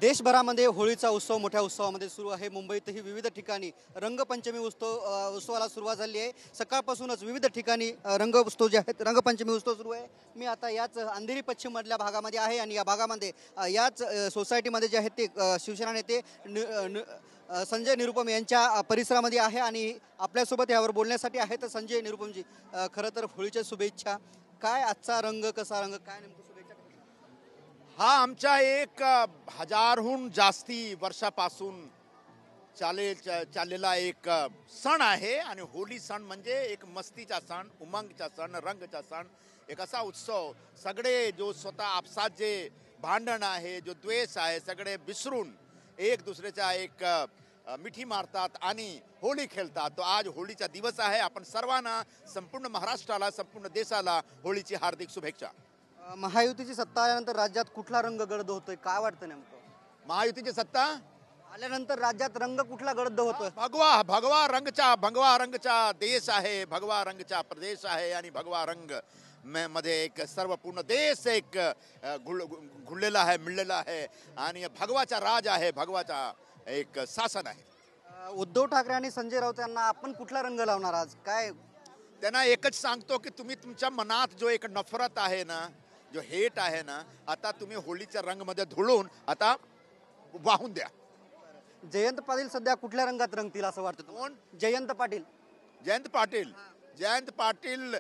देशभरामध्ये होळीचा उत्सव मोठ्या उत्सवामध्ये सुरू आहे। मुंबईतही विविध ठिकाणी रंगपंचमी उत्सवाला सुरुवात झाली आहे। सकाळपासूनच विविध ठिकाणी रंगोत्सव जे आहेत रंगपंचमी उत्सव सुरू आहे। मी आता याच अंधेरी पश्चिम मधल्या भागामध्ये आहे आणि या भागामध्ये याच सोसायटीमध्ये जे आहेत ते शिवसेना नेते संजय निरुपम यांच्या परिसरामध्ये आहे आणि आपल्यासोबत यावर बोलण्यासाठी आहे। तर संजय निरुपमजी, खरं तर होळीच्या शुभेच्छा। काय आजचा रंग, कसा रंग, काय नेमकं शुभेच्छा? हा आमचा एक हजारहून जास्ती वर्षापासून चाललेला एक सण आहे आणि होली सण म्हणजे एक मस्तीचा सण, उमंगचा सण, रंगचा सण, एक असा उत्सव। सगळे जो स्वतः आपसात जे भांडण आहे, जो द्वेष आहे, सगळे विसरून एक दुसऱ्याचा एक मिठी मारतात आणि होळी खेळतात। तो आज होळीचा दिवस आहे। आपण सर्वांना, संपूर्ण महाराष्ट्राला, संपूर्ण देशाला होळीची हार्दिक शुभेच्छा। महायुतीची सत्ता आल्यानंतर राज्यात कुठला रंग गडद होतोय, काय वाटतं नेमकं? महायुतीची सत्ता आल्यानंतर राज्यात रंग कुठला गडद होतोय? भगवा रंगचा देश आहे, भगवा रंगचा प्रदेश आहे आणि भगवा रंग मध्ये एक सर्व पूर्ण देश एक घुललेला आहे, मिळलेला आहे आणि भगवाचा राज आहे, भगवाचा एक शासन आहे। उद्धव ठाकरे आणि संजय राऊत यांना आपण कुठला रंग लावणार आज? काय त्यांना एकच सांगतो की तुम्ही तुमच्या मनात जो एक नफरत आहे ना, जो हेट आहे ना, आता तुम्ही होळीच्या रंगमध्ये धुळून आता वाहून द्या। जयंत पाटील सध्या कुठल्या रंगात रंगतील असं वाटतं? कोण? जयंत पाटील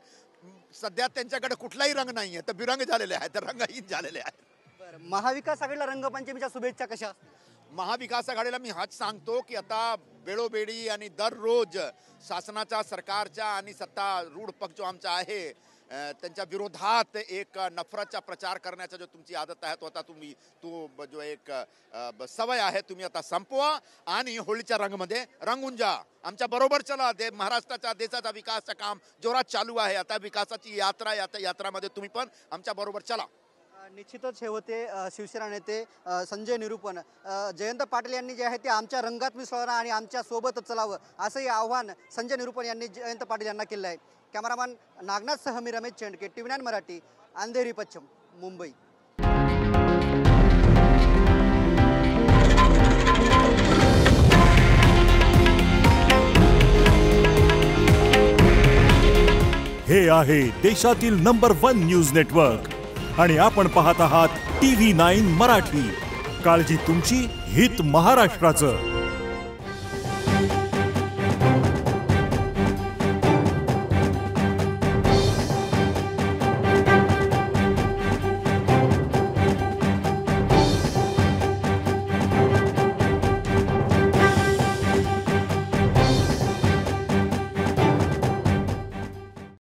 सध्या त्यांच्याकडे कुठलाही रंग नाहीये, तर बिरंग झालेले आहे, तर रंगहीन झालेले आहे। महाविकास आघाडीला रंगपंचमीच्या शुभेच्छा कशा असतील? महाविकास आघाडीला मी हाच सांगतो की आता वेळोवेळी आणि दररोज शासनाच्या, सरकारच्या आणि सत्तारूढ पक्ष जो आमचा आहे त्यांच्या विरोधात एक नफरतचा प्रचार करण्याचा जो तुमची आदत आहे, तो आता तो जो एक सवय आहे तुम्ही आता संपवा आणि होळीच्या रंगमध्ये रंगून जा। आमच्या बरोबर चला। महाराष्ट्राच्या, देशाचा विकासाचं काम जोरात चालू आहे। आता विकासाची यात्रामध्ये तुम्ही पण आमच्या बरोबर चला। निश्चितच हे होते शिवसेना नेते संजय निरुपम। जयंत पाटील यांनी जे आहे ते आमच्या रंगात मिसळणं आणि आमच्या सोबत चलावं असंही आव्हान संजय निरुपम यांनी जयंत पाटील यांना केलं आहे। कॅमेरामॅन नागनाथसह मी रमेश चेंडके, TV9 मराठी, अंधेरी पश्चिम, मुंबई। हे आहे देशातील नंबर 1 न्यूज नेटवर्क आणि आपण पाहत आहात TV9 मराठी। काळजी तुमची, हित महाराष्ट्राचं।